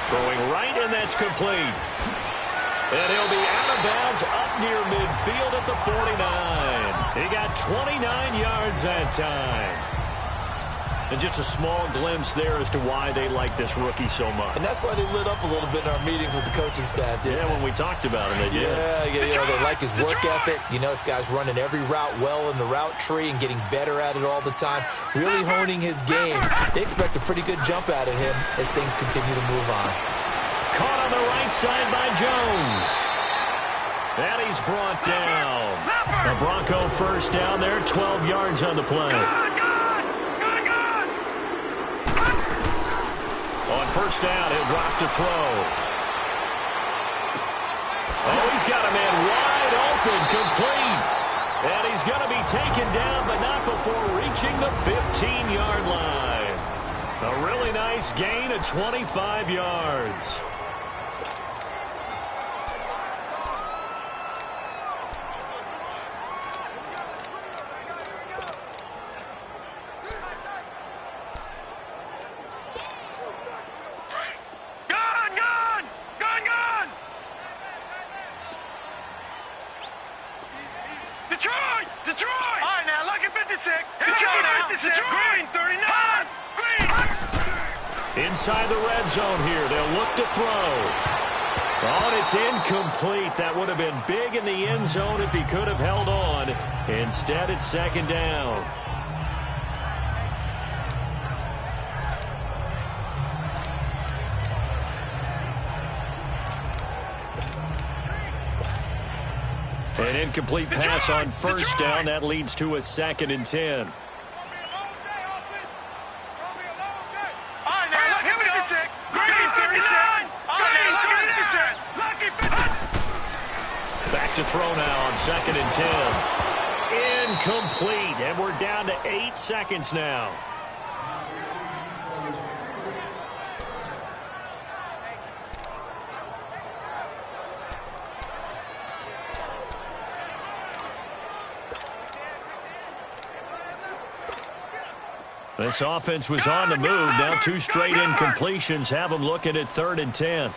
Throwing right, and that's complete. And he'll be out of bounds up near midfield at the 49. He got 29 yards that time. And just a small glimpse there as to why they like this rookie so much. And that's why they lit up a little bit in our meetings with the coaching staff, didn't they? When we talked about him, they did. Yeah, they like his work ethic. You know, this guy's running every route well in the route tree and getting better at it all the time, really honing his game. They expect a pretty good jump out of him as things continue to move on. Caught on the right side by Jones. And he's brought down. A Bronco first down there, 12 yards on the play. On first down, he'll drop to throw. Oh, he's got a man wide open, complete. And he's going to be taken down, but not before reaching the 15-yard line. A really nice gain of 25 yards. Inside the red zone here, they'll look to throw. Oh, and it's incomplete. That would have been big in the end zone if he could have held on. Instead, it's second down. An incomplete pass on first down. That leads to a 2nd and 10. Back to throw now on 2nd and 10. Incomplete, and we're down to 8 seconds now. This offense was on the move. Now 2 straight incompletions have them looking at 3rd and 10.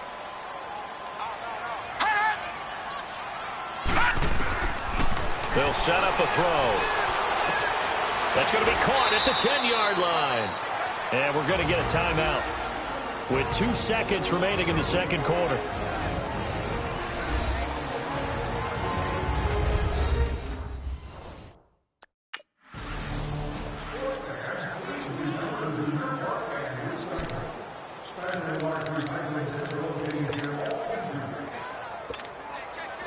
They'll set up a throw. That's going to be caught at the 10-yard line. And we're going to get a timeout with 2 seconds remaining in the second quarter.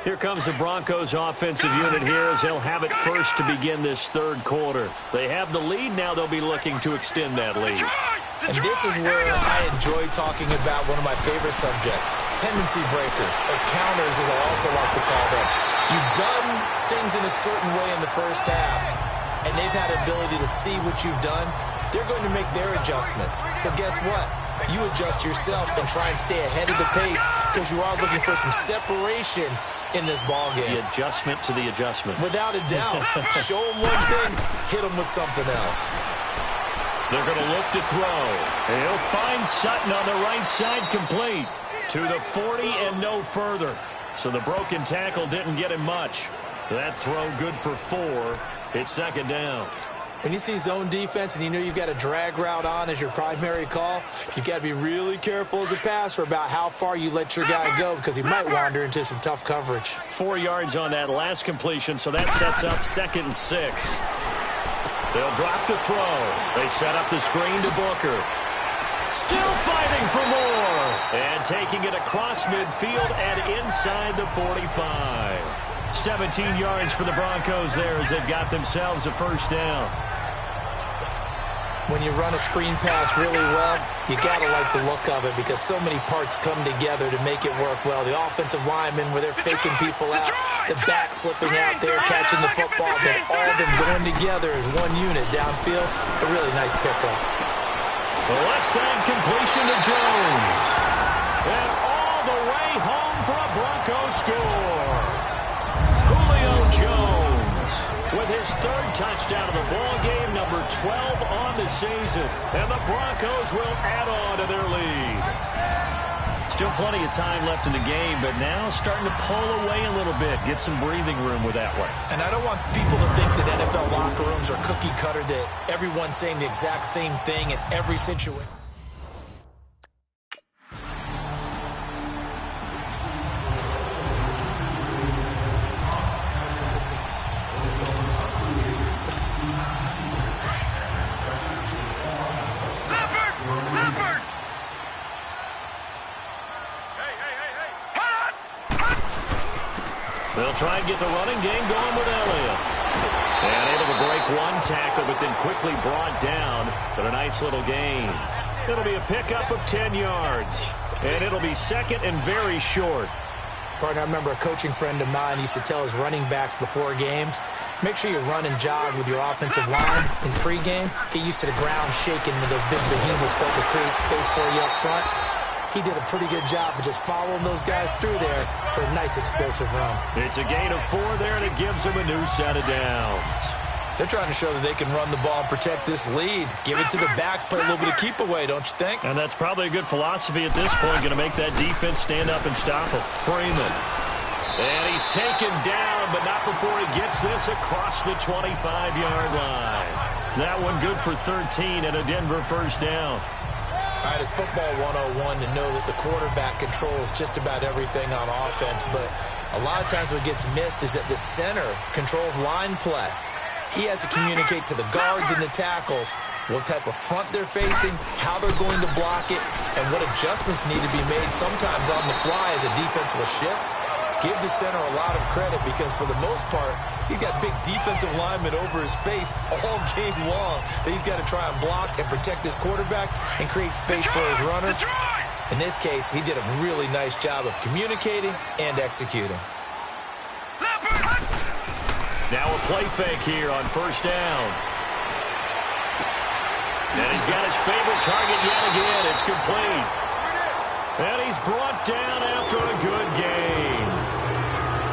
Here comes the Broncos offensive unit here as they'll have it first to begin this 3rd quarter. They have the lead. Now they'll be looking to extend that lead. And this is where I enjoy talking about one of my favorite subjects, tendency breakers, or counters as I also like to call them. You've done things in a certain way in the first half, and they've had ability to see what you've done. They're going to make their adjustments. So guess what? You adjust yourself and try and stay ahead of the pace because you are looking for some separation in this ball game. The adjustment to the adjustment. Without a doubt. Show them one thing, hit them with something else. They're going to look to throw. He'll find Sutton on the right side, complete to the 40 and no further. So the broken tackle didn't get him much. That throw good for 4. It's 2nd down. When you see zone defense and you know you've got a drag route on as your primary call, you've got to be really careful as a passer about how far you let your guy go because he might wander into some tough coverage. 4 yards on that last completion, so that sets up 2nd and 6. They'll drop the throw. They set up the screen to Booker. Still fighting for more. And taking it across midfield and inside the 45. 17 yards for the Broncos there as they've got themselves a 1st down. When you run a screen pass really well, you got to like the look of it because so many parts come together to make it work well. The offensive linemen where they're faking people out, the back slipping out there, catching the football, then all of them going together as one unit downfield. A really nice pickup. The left side completion to Jones. And all the way home for a Broncos score. Julio Jones with his 3rd touchdown of the ball game, number 12 on the season. And the Broncos will add on to their lead. Still plenty of time left in the game, but now starting to pull away a little bit, get some breathing room with that one. And I don't want people to think that NFL locker rooms are cookie cutter, that everyone's saying the exact same thing in every situation. They'll try and get the running game going with Elliott. And able to break 1 tackle, but then quickly brought down. But a nice little gain. It'll be a pickup of 10 yards. And it'll be 2nd and very short. Partner, I remember a coaching friend of mine used to tell his running backs before games, make sure you run and jog with your offensive line in pregame. Get used to the ground shaking with those big behemoths that will create space for you up front. He did a pretty good job of just following those guys through there for a nice explosive run. It's a gain of 4 there, and it gives them a new set of downs. They're trying to show that they can run the ball and protect this lead. Give it to the backs, play a little bit of keep away, don't you think? And that's probably a good philosophy at this point, going to make that defense stand up and stop him. Freeman. And he's taken down, but not before he gets this across the 25-yard line. That one good for 13 and a Denver 1st down. All right, it's football 101 to know that the quarterback controls just about everything on offense, but a lot of times what gets missed is that the center controls line play. He has to communicate to the guards and the tackles what type of front they're facing, how they're going to block it, and what adjustments need to be made sometimes on the fly as a defense will shift. Give the center a lot of credit because for the most part, he's got big defensive linemen over his face all game long that he's got to try and block and protect his quarterback and create space for his runner. In this case, he did a really nice job of communicating and executing. Now a play fake here on 1st down. And he's got his favorite target yet again. It's complete. And he's brought down after a good gain.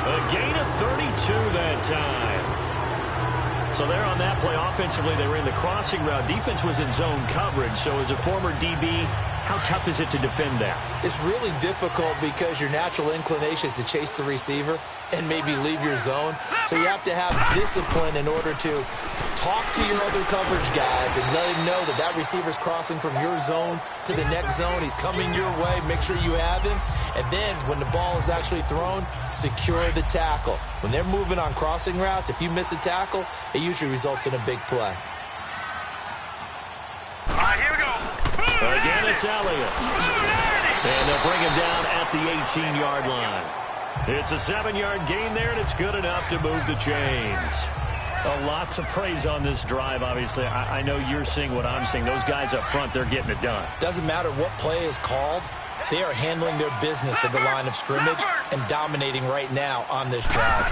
A gain of 32 that time. So there on that play, offensively, they were in the crossing route. Defense was in zone coverage. So as a former DB, how tough is it to defend that? It's really difficult because your natural inclination is to chase the receiver and maybe leave your zone. So you have to have discipline in order to talk to your other coverage guys and let him know that that receiver's crossing from your zone to the next zone. He's coming your way. Make sure you have him. And then when the ball is actually thrown, secure the tackle. When they're moving on crossing routes, if you miss a tackle, it usually results in a big play. All right, here we go. Again, it's Elliott. And they'll bring him down at the 18-yard line. It's a 7-yard gain there, and it's good enough to move the chains. Lots of praise on this drive, obviously. I know you're seeing what I'm seeing. Those guys up front, they're getting it done. Doesn't matter what play is called. They are handling their business at the line of scrimmage and dominating right now on this drive.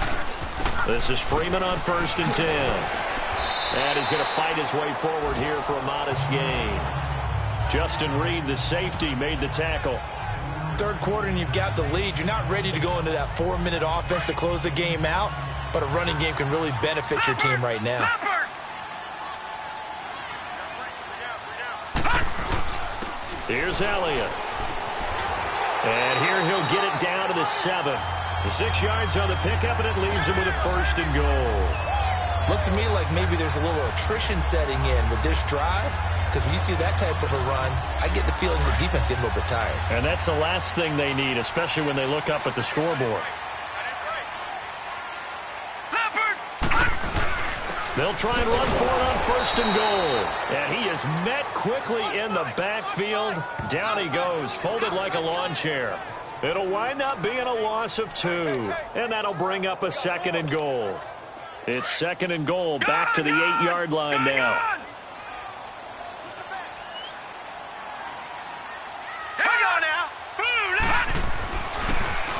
This is Freeman on 1st and 10. And he's going to fight his way forward here for a modest gain. Justin Reed, the safety, made the tackle. Third quarter and you've got the lead. You're not ready to go into that 4-minute offense to close the game out, but a running game can really benefit your team right now. Here's Elliott. And here he'll get it down to the 7. The 6 yards on the pickup, and it leaves him with a 1st and goal. Looks to me like maybe there's a little attrition setting in with this drive. Because when you see that type of a run, I get the feeling the defense getting a little bit tired. And that's the last thing they need, especially when they look up at the scoreboard. They'll try and run for it on 1st and goal. And he is met quickly in the backfield. Down he goes, folded like a lawn chair. It'll wind up being a loss of 2. And that'll bring up a 2nd and goal. It's 2nd and goal, back to the 8-yard line now.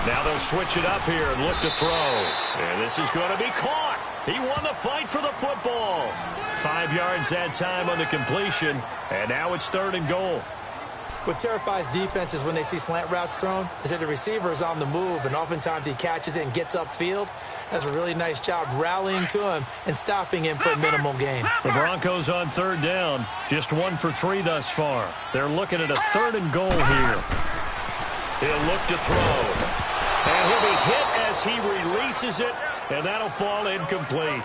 Now they'll switch it up here and look to throw. And this is going to be caught. He won the fight for the football. 5 yards that time on the completion. And now it's 3rd and goal. What terrifies defenses when they see slant routes thrown is that the receiver is on the move, and oftentimes he catches it and gets upfield. Does a really nice job rallying to him and stopping him for a minimal gain. The Broncos on 3rd down. Just 1 for 3 thus far. They're looking at a 3rd and goal here. He'll look to throw. And he'll be hit as he releases it, and that'll fall incomplete.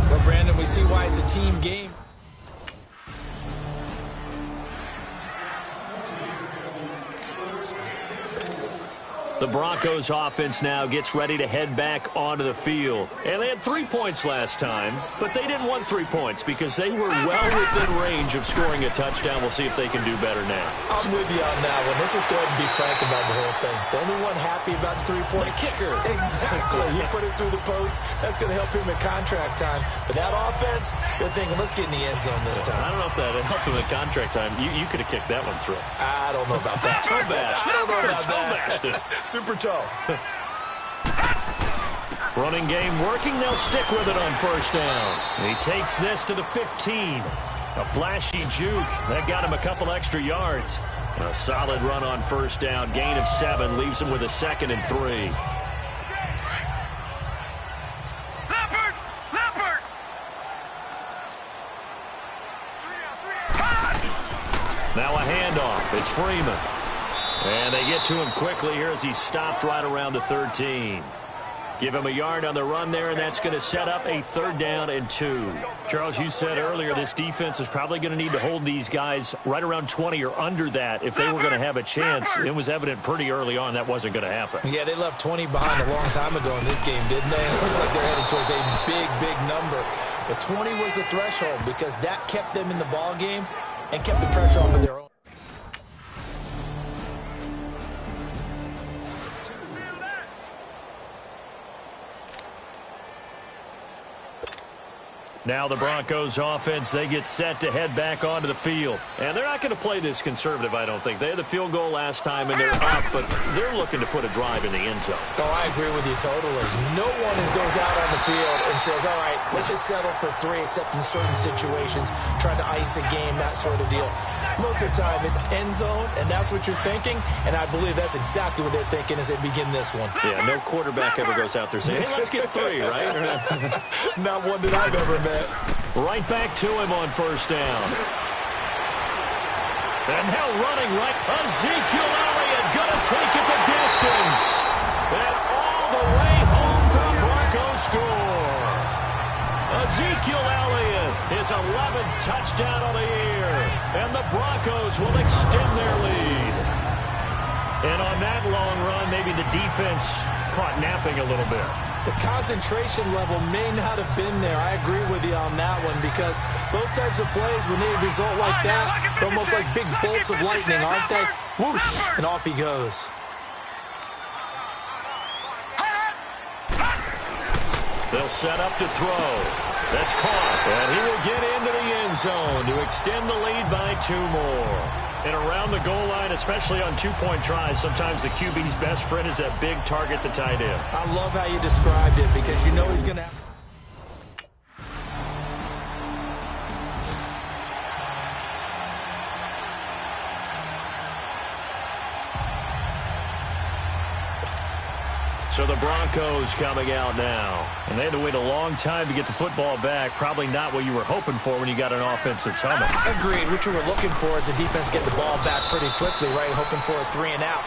Well, Brandon, we see why it's a team game. The Broncos offense now gets ready to head back onto the field. And they had 3 points last time, but they didn't want 3 points because they were well within range of scoring a touchdown. We'll see if they can do better now. I'm with you on that one. Let's just go ahead and be frank about the whole thing. The only one happy about the 3-point kicker. Exactly. He put it through the post. That's going to help him in contract time. But that offense, they're thinking, let's get in the end zone this time. I don't know if that helped him in contract time. You could have kicked that one through. I don't know about that. Toe bash. I don't know about that. Super toe. Running game working. They'll stick with it on 1st down. He takes this to the 15. A flashy juke. That got him a couple extra yards. A solid run on 1st down. Gain of 7 leaves him with a 2nd and 3. Leopard! Now a handoff. It's Freeman. And they get to him quickly here as he stopped right around the 13. Give him a yard on the run there, and that's going to set up a 3rd down and 2. Charles, you said earlier this defense is probably going to need to hold these guys right around 20 or under that if they were going to have a chance. It was evident pretty early on that wasn't going to happen. Yeah, they left 20 behind a long time ago in this game, didn't they? It looks like they're headed towards a big number. But 20 was the threshold because that kept them in the ball game and kept the pressure off of their own. Now the Broncos offense, they get set to head back onto the field. And they're not going to play this conservative, I don't think. They had the field goal last time, and they're up, but they're looking to put a drive in the end zone. Oh, I agree with you totally. No one goes out on the field and says, all right, let's just settle for 3, except in certain situations, trying to ice a game, that sort of deal. Most of the time, it's end zone, and that's what you're thinking, and I believe that's exactly what they're thinking as they begin this one. Yeah, no quarterback ever goes out there saying, hey, let's get 3, right? Not one that I've ever met. Right back to him on first down. And now running right, Ezekiel Elliott going to take it the distance. And all the way home for a Broncos score. Ezekiel Elliott, his 11th touchdown of the year. And the Broncos will extend their lead. And on that long run, maybe the defense caught napping a little bit. The concentration level may not have been there. I agree with you on that one, because those types of plays, when they result like that, they're almost like big bolts of lightning, aren't they? Whoosh, and off he goes. They'll set up to throw. That's caught. And he will get into the end zone to extend the lead by 2 more. And around the goal line, especially on 2-point tries, sometimes the QB's best friend is that big target, the tight end. I love how you described it, because you know he's going to... So the Broncos coming out now. And they had to wait a long time to get the football back. Probably not what you were hoping for when you got an offense that's humming. Agreed. What you were looking for is the defense get the ball back pretty quickly, right? Hoping for a 3 and out.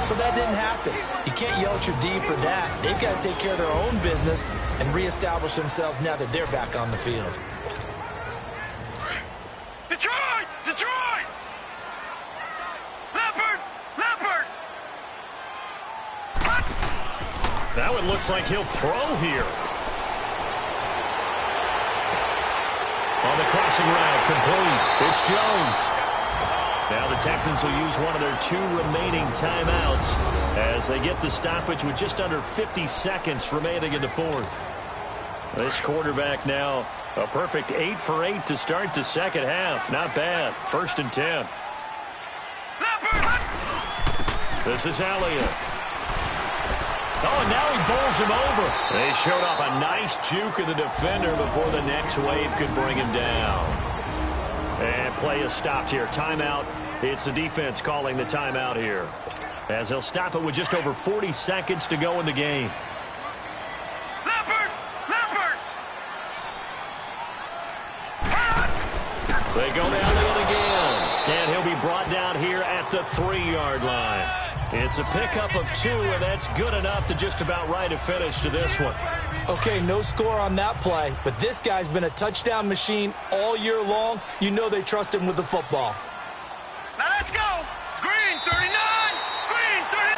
So that didn't happen. You can't yell at your D for that. They've got to take care of their own business and reestablish themselves now that they're back on the field. Detroit! Detroit! Leopard! Leopard! Now it looks like he'll throw here. On the crossing route, complete. It's Jones. Now the Texans will use one of their 2 remaining timeouts as they get the stoppage with just under 50 seconds remaining in the 4th. This quarterback now a perfect 8 for 8 to start the second half. Not bad. 1st and 10. This is Elliott. Oh, and now he bowls him over. They showed off a nice juke of the defender before the next wave could bring him down. And play is stopped here. Timeout. It's the defense calling the timeout here, as they'll stop it with just over 40 seconds to go in the game. Leopard! Leopard! They go down to it again. And he'll be brought down here at the 3-yard line. It's a pickup of 2, and that's good enough to just about write a finish to this one. Okay, no score on that play, but this guy's been a touchdown machine all year long. You know they trust him with the football. Now let's go! Green 39! Green 39!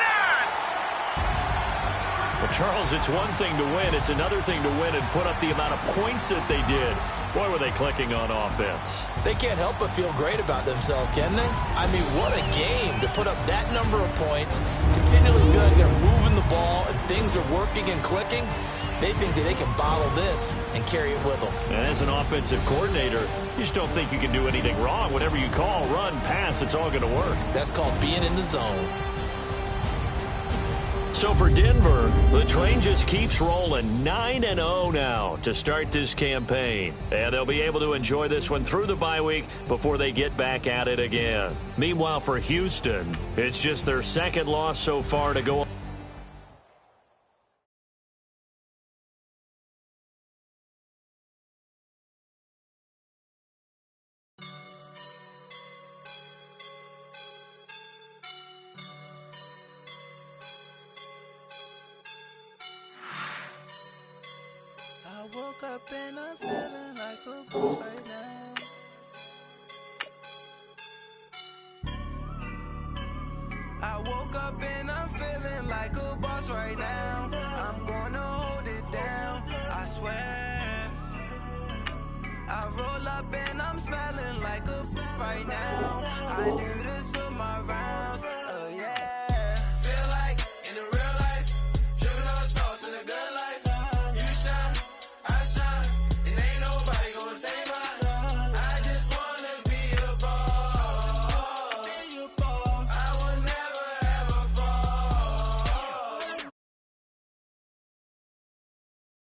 Well, Charles, it's one thing to win. It's another thing to win and put up the amount of points that they did. Boy, were they clicking on offense. They can't help but feel great about themselves, can they? I mean, what a game to put up that number of points, continually feel like they're moving the ball and things are working and clicking. They think that they can bottle this and carry it with them. And as an offensive coordinator, you just don't think you can do anything wrong. Whatever you call, run, pass, it's all going to work. That's called being in the zone. So for Denver, the train just keeps rolling. 9-0 now to start this campaign. And they'll be able to enjoy this one through the bye week before they get back at it again. Meanwhile, for Houston, it's just their 2nd loss so far to go. I woke up and I'm feeling like a boss right now. I woke up and I'm feeling like a boss right now. I'm gonna hold it down, I swear. I roll up and I'm smelling like a right now. I do this for my rounds,